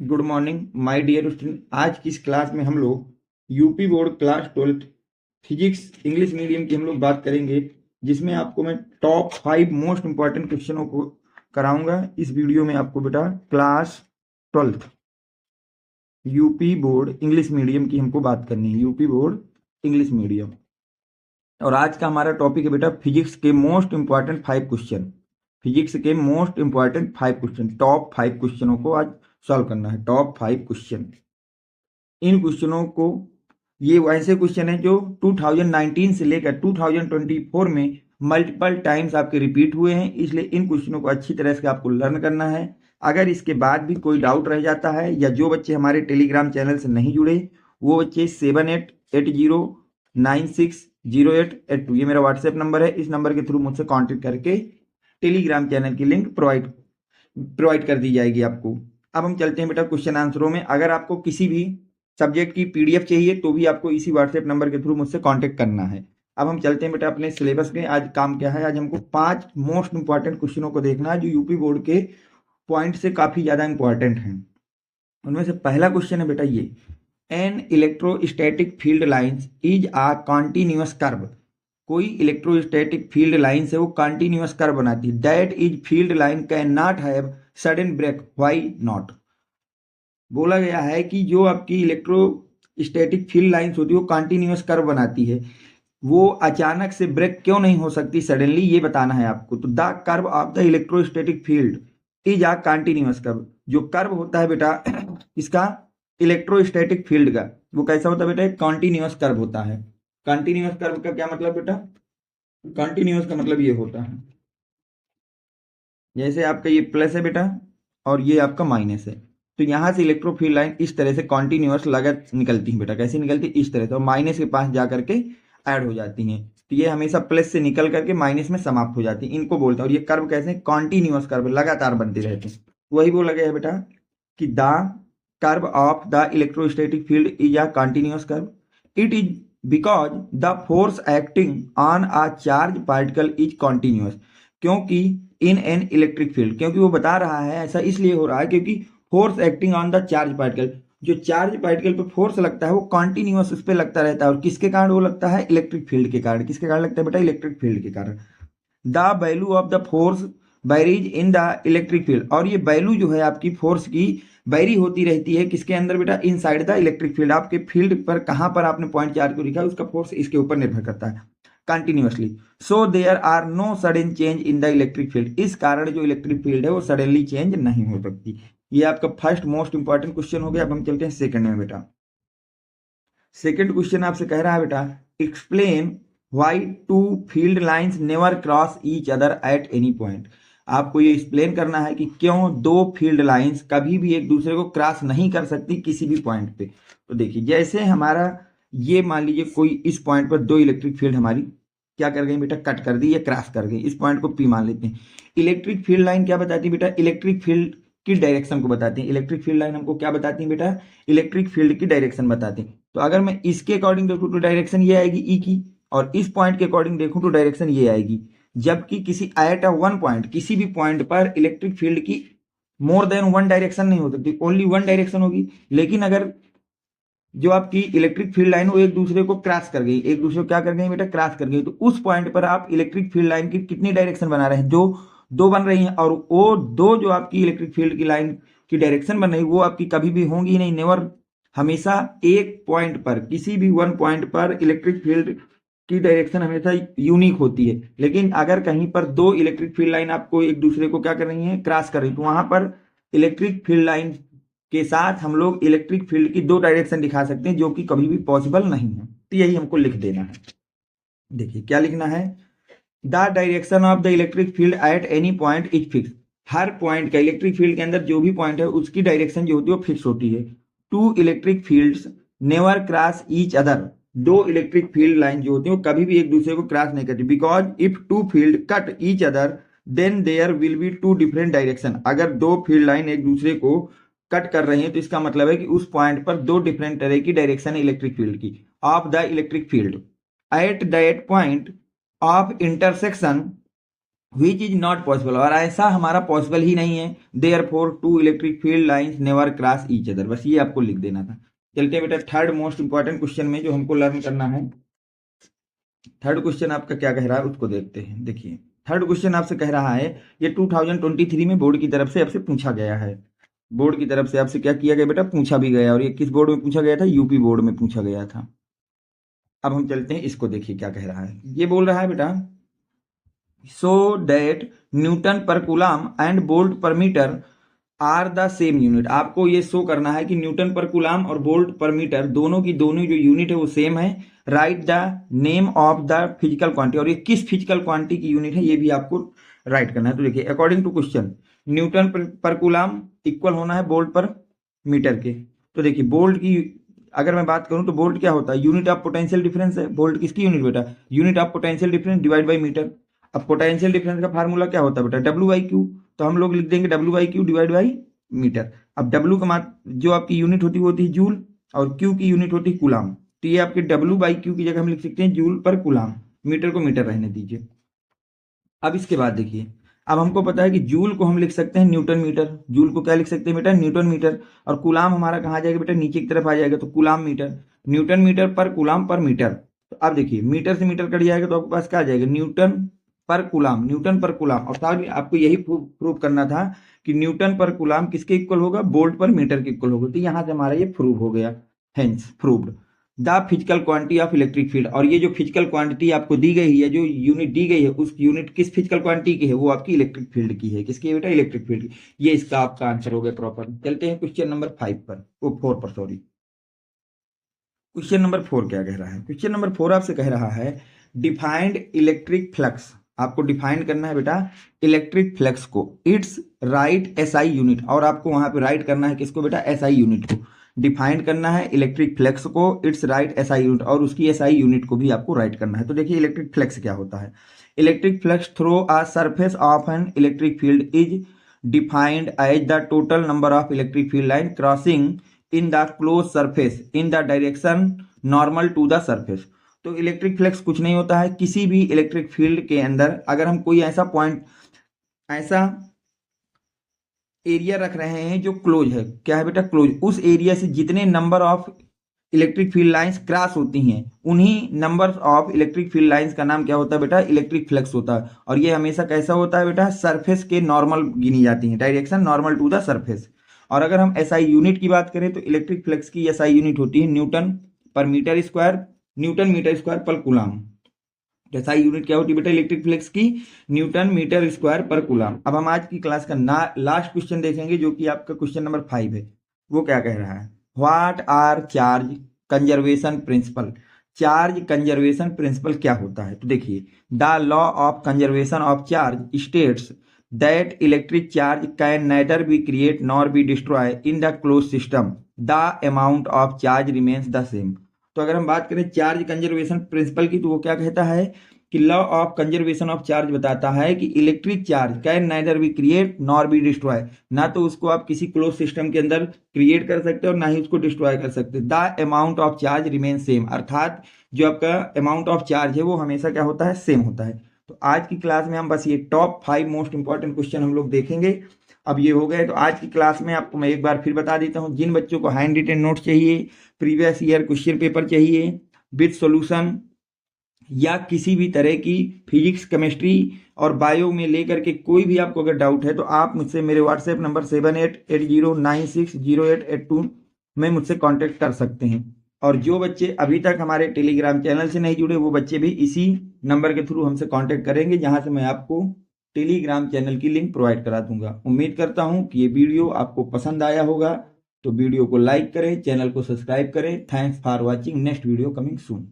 Good morning my dear student. आज की इस क्लास में हम लोग UP board class 12 physics English medium की हम लोग बात करेंगे, जिसमें आपको मैं टॉप 5 मोस्ट इंपॉर्टेंट क्वेश्चनों को कराऊंगा। इस वीडियो में आपको बेटा class 12 UP board English medium की हमको बात करनी है, यूपी बोर्ड इंग्लिश मीडियम। और आज का हमारा टॉपिक है बेटा फिजिक्स के मोस्ट इंपॉर्टेंट 5 क्वेश्चन। फिजिक्स के मोस्ट इंपॉर्टेंट 5 क्वेश्चन, टॉप 5 क्वेश्चनों को आज सॉल्व करना है। टॉप 5 क्वेश्चन, इन क्वेश्चनों को, ये ऐसे क्वेश्चन है जो 2019 से लेकर 2024 में मल्टीपल टाइम्स आपके रिपीट हुए हैं, इसलिए इन क्वेश्चनों को अच्छी तरह से आपको लर्न करना है। अगर इसके बाद भी कोई डाउट रह जाता है, या जो बच्चे हमारे टेलीग्राम चैनल से नहीं जुड़े वो बच्चे 7880960882, ये मेरा व्हाट्सएप नंबर है, इस नंबर के थ्रू मुझसे कॉन्टेक्ट करके टेलीग्राम चैनल की लिंक प्रोवाइड कर दी जाएगी आपको। अब हम चलते हैं बेटा क्वेश्चन आंसरों में। अगर आपको किसी भी सब्जेक्ट की पीडीएफ चाहिए तो भी आपको इसी व्हाट्सएप नंबर के थ्रू मुझसे कांटेक्ट करना है। अब हम चलते हैं बेटा अपने सिलेबस में। आज काम क्या है, आज हमको 5 मोस्ट इंपॉर्टेंट क्वेश्चनों को देखना है जो यूपी बोर्ड के पॉइंट से काफी ज्यादा इंपॉर्टेंट हैं। उनमें से पहला क्वेश्चन है बेटा ये, an electrostatic field lines is a continuous curve. कोई इलेक्ट्रोस्टैटिक फील्ड लाइन से वो कॉन्टिन्यूअस कर्व बनाती है। That is field line can not have sudden break, why not. बोला गया है कि जो आपकी इलेक्ट्रोस्टैटिक फील्ड लाइंस होती है वो कॉन्टिन्यूअस कर्व बनाती है, वो अचानक से ब्रेक क्यों नहीं हो सकती सडनली, ये बताना है आपको। तो the curve of the electrostatic field is a continuous curve. जो कर्व होता है बेटा इसका इलेक्ट्रोस्टैटिक फील्ड का, वो कैसा होता है बेटा, एक कॉन्टिन्यूअस कर्व होता है। कॉन्टिन्यूअस कर्व का क्या मतलब बेटा, कॉन्टिन्यूअस का मतलब ये होता है, जैसे आपका ये प्लस है बेटा और ये आपका माइनस है, तो यहां से इलेक्ट्रोफील्ड लाइन इस तरह से कॉन्टिन्यूअस लगातार निकलती है बेटा। कैसे निकलती है, इस तरह से, और माइनस के पास जा करके ऐड हो जाती हैं। तो ये हमेशा प्लस से निकल करके माइनस में समाप्त हो जाती है, इनको बोलते हैं। और ये कर्व कैसे हैं, कॉन्टिन्यूअस कर्व, लगातार बनते रहते हैं। वही बोला गया है बेटा कि the curve of the electrostatic field is a continuous curve. It is because the force acting on a charge particle is continuous. क्योंकि इन एन इलेक्ट्रिक फील्ड, क्योंकि वो बता रहा है ऐसा इसलिए हो रहा है क्योंकि force acting on the charge particle, जो चार्ज पार्टिकल पे फोर्स लगता है वो कॉन्टिन्यूअस उस पर लगता रहता है। और किसके कारण वो लगता है, इलेक्ट्रिक फील्ड के कारण। किसके कारण लगता है बेटा, इलेक्ट्रिक फील्ड के कारण। The value of the force varies in the electric field, और ये वैल्यू जो है आपकी फोर्स की वेरी होती रहती है किसके अंदर बेटा, इन साइड द इलेक्ट्रिक फील्ड। आपके फील्ड पर कहां पर आपने पॉइंट चार्ज को लिखा है उसका फोर्स इसके ऊपर निर्भर करता है continuously. So there are no sudden change in the electric field, इस कारण जो इलेक्ट्रिक फील्ड है वो सडनली चेंज नहीं हो सकती। ये आपका फर्स्ट मोस्ट इंपॉर्टेंट क्वेश्चन हो गया। अब हम चलते हैं सेकंड में बेटा। सेकंड क्वेश्चन आपसे कह रहा है बेटा, explain why two field lines never cross each other at any point. आपको ये एक्सप्लेन करना है कि क्यों दो फील्ड लाइंस कभी भी एक दूसरे को क्रॉस नहीं कर सकती किसी भी पॉइंट पे। तो देखिए, जैसे हमारा ये मान लीजिए कोई इस पॉइंट पर दो इलेक्ट्रिक फील्ड हमारी क्या कर गई बेटा, कट कर दी या क्रॉस कर गई। इस पॉइंट को पी मान लेते हैं। इलेक्ट्रिक फील्ड लाइन क्या बताती है बेटा, इलेक्ट्रिक फील्ड की डायरेक्शन को बताती है। इलेक्ट्रिक फील्ड लाइन हमको क्या बताती है बेटा, इलेक्ट्रिक फील्ड की डायरेक्शन बताती है। तो अगर मैं इसके अकॉर्डिंग देखूं तो डायरेक्शन ये आएगी ई की, और इस पॉइंट के अकॉर्डिंग देखूं तो डायरेक्शन ये आएगी। जबकि किसी एट अ वन पॉइंट, किसी भी पॉइंट पर इलेक्ट्रिक फील्ड की मोर देन वन डायरेक्शन नहीं हो सकती, ओनली वन डायरेक्शन होगी। लेकिन अगर जो आपकी इलेक्ट्रिक फील्ड लाइन वो एक दूसरे को क्रॉस कर गई, एक दूसरे को क्या कर गई बेटा, क्रॉस कर गई, तो उस पॉइंट पर आप इलेक्ट्रिक फील्ड लाइन की कितनी डायरेक्शन बना रहे हैं, जो दो बन रही हैं। और वो दो जो आपकी इलेक्ट्रिक फील्ड की लाइन की डायरेक्शन बन रही वो आपकी कभी भी होंगी ही नहीं, नेवर। हमेशा एक पॉइंट पर, किसी भी वन पॉइंट पर इलेक्ट्रिक फील्ड की डायरेक्शन हमेशा यूनिक होती है। लेकिन अगर कहीं पर दो इलेक्ट्रिक फील्ड लाइन आपको एक दूसरे को क्या कर रही है, क्रॉस कर रही है, तो वहां पर इलेक्ट्रिक फील्ड लाइन के साथ हम लोग इलेक्ट्रिक फील्ड की दो डायरेक्शन दिखा सकते हैं, जो कि कभी भी पॉसिबल नहीं है। तो यही हमको लिख देना है। देखिए क्या लिखना है, the direction of the electric field eight any point is fix. Her point का, इलेक्ट्रिक फील्ड के अंदर जो भी पॉइंट है उसकी डायरेक्शन जो होती है वो फिक्स होती है। Two electric fields never cross each other, दो इलेक्ट्रिक फील्ड लाइन जो होती है वो कभी भी एक दूसरे को क्रॉस नहीं करती। Because if two field cut each other then there will be two different direction. अगर दो फील्ड लाइन एक दूसरे को कट कर रही है तो इसका मतलब है कि उस पॉइंट पर दो डिफरेंट तरह की डायरेक्शन है इलेक्ट्रिक फील्ड की, of the electric field at that point of intersection which is not possible, और ऐसा हमारा पॉसिबल ही नहीं है। Therefore two electric field lines never cross each other, बस ये आपको लिख देना था। चलते हैं बेटा थर्ड मोस्ट इंपॉर्टेंट क्वेश्चन में जो हमको लर्न करना है। थर्ड क्वेश्चन आपका क्या कह रहा है उसको देखते हैं। देखिए थर्ड क्वेश्चन आपसे कह रहा है, ये 2023 में बोर्ड की तरफ से आपसे पूछा गया है। बोर्ड की तरफ से आपसे क्या किया गया बेटा, पूछा भी गया, और ये किस बोर्ड में पूछा गया था, यूपी बोर्ड में पूछा गया था। अब हम चलते हैं इसको, देखिए क्या कह रहा है। ये बोल रहा है बेटा, so that newton per coulomb and volt per metre are the same unit. आपको ये शो करना है कि न्यूटन पर कूलम और वोल्ट पर मीटर दोनों की दोनों जो यूनिट है वो सेम है। Right the name of the physical quantity, और ये किस फिजिकल क्वांटिटी की यूनिट है ये भी आपको राइट करना है। तो देखिए according to question, Newton per coulomb equal होना है वोल्ट पर मीटर के। तो देखिए वोल्ट की अगर मैं बात करूं तो वोल्ट क्या होता है, यूनिट ऑफ पोटेंशियल डिफरेंस है। वोल्ट किसकी यूनिट बेटा, unit of potential difference divide by metre. अब पोटेंशियल डिफरेंस का फार्मूला क्या होता है बेटा, डब्ल्यू बाई क्यू। तो हम लोग लिख देंगे W by Q divide by metre. अब डब्ल्यू का जो आपकी यूनिट होती है वो होती है जूल, और क्यू की यूनिट होती है कूलाम। तो ये आपके डब्ल्यू बाई क्यू की जगह हम लिख सकते हैं जूल पर कूलाम, मीटर को मीटर रहने दीजिए। अब इसके बाद देखिए, अब हमको पता है कि जूल को हम लिख सकते हैं न्यूटन मीटर। जूल को क्या लिख सकते हैं बेटा, न्यूटन मीटर। और कूलाम हमारा कहाँ जाएगा बेटा, नीचे की तरफ आ जाएगा, तो कूलाम मीटर। न्यूटन मीटर पर कूलाम पर मीटर। तो अब देखिए मीटर से मीटर कट जाएगा तो आपके पास क्या आ जाएगा, न्यूटन पर कूलाम, न्यूटन पर कूलाम। और साथ में आपको यही प्रूव करना था कि न्यूटन पर कूलाम किसके इक्वल होगा, वोल्ट पर मीटर के इक्वल होगा। तो यहां से हमारा ये प्रूव हो गया, hence proved the physical quantity of electric field. और ये जो फिजिकल क्वांटिटी आपको दी गई है, जो यूनिट दी गई है, उस यूनिट किस फिजिकल क्वांटिटी की है, वो आपकी इलेक्ट्रिक फील्ड की है। किसकी है बेटा, इलेक्ट्रिक फील्ड की। ये इसका आपका आंसर हो गया प्रॉपर। चलते हैं क्वेश्चन नंबर 5 पर, वो 4 पर, सॉरी। क्वेश्चन नंबर 4 क्या कह रहा है, क्वेश्चन नंबर 4 आपसे कह रहा है, डिफाइंड इलेक्ट्रिक फ्लक्स। आपको डिफाइन करना है बेटा इलेक्ट्रिक फ्लक्स को, इट्स राइट एसआई यूनिट। और आपको वहां पे राइट करना है किसको बेटा, एसआई यूनिट को। डिफाइन करना है इलेक्ट्रिक फ्लक्स को, इट्स राइट एसआई यूनिट, और उसकी एसआई यूनिट को भी आपको राइट करना है। तो देखिए इलेक्ट्रिक फ्लक्स क्या होता है। Electric flux through a surface of an electric field is defined as the total number of electric field line crossing in the close surface in the direction normal to the surface. तो electric flux कुछ नहीं होता है, किसी भी electric field के अंदर अगर हम कोई ऐसा पॉइंट, ऐसा एरिया रख रहे हैं जो क्लोज है, क्या है बेटा, क्लोज, उस एरिया से जितने number of electric field lines cross होती हैं, उन्हीं number of electric field lines का नाम क्या होता है बेटा, इलेक्ट्रिक फ्लक्स होता है। और ये हमेशा कैसा होता है बेटा, सरफेस के नॉर्मल गिनी जाती है, direction normal to the surface. और अगर हम एसआई यूनिट की बात करें तो इलेक्ट्रिक फ्लक्स की एसआई यूनिट होती है newton per metre square, newton metre square per coulomb. SI unit क्या होती है बेटा इलेक्ट्रिक फ्लक्स की, newton metre square per coulomb. अब हम आज की क्लास का लास्ट क्वेश्चन देखेंगे जो कि आपका क्वेश्चन नंबर 5 है। वो क्या कह रहा है, what are charge conservation principle. Charge conservation principle क्या होता है, तो देखिए the law of conservation of charge states that electric charge can neither be create nor be destroy in the close system, the amount of charge remains the same. तो अगर हम बात करें चार्ज कंजर्वेशन प्रिंसिपल की, तो वो क्या कहता है कि law of conservation of charge बताता है कि electric charge can neither be create nor be destroy. ना तो उसको आप किसी क्लोज सिस्टम के अंदर क्रिएट कर सकते हो और ना ही उसको डिस्ट्रॉय कर सकते। The amount of charge remain same, अर्थात जो आपका अमाउंट ऑफ चार्ज है वो हमेशा क्या होता है, सेम होता है। तो आज की क्लास में हम बस ये टॉप 5 मोस्ट इंपॉर्टेंट क्वेश्चन हम लोग देखेंगे। अब ये हो गए, तो आज की क्लास में आपको मैं एक बार फिर बता देता हूँ, जिन बच्चों को हैंड रिटन नोट्स चाहिए, प्रीवियस ईयर क्वेश्चन पेपर चाहिए विद सॉल्यूशन, या किसी भी तरह की फिजिक्स केमिस्ट्री और बायो में लेकर के कोई भी आपको अगर डाउट है, तो आप मुझसे मेरे व्हाट्सएप नंबर 7880960882 में मुझसे कांटेक्ट कर सकते हैं। और जो बच्चे अभी तक हमारे टेलीग्राम चैनल से नहीं जुड़े, वो बच्चे भी इसी नंबर के थ्रू हमसे कांटेक्ट करेंगे, जहां से मैं आपको टेलीग्राम चैनल की लिंक प्रोवाइड करा दूंगा। उम्मीद करता हूं कि ये वीडियो आपको पसंद आया होगा, तो वीडियो को लाइक करें, चैनल को सब्सक्राइब करें। Thanks for watching, next video coming soon.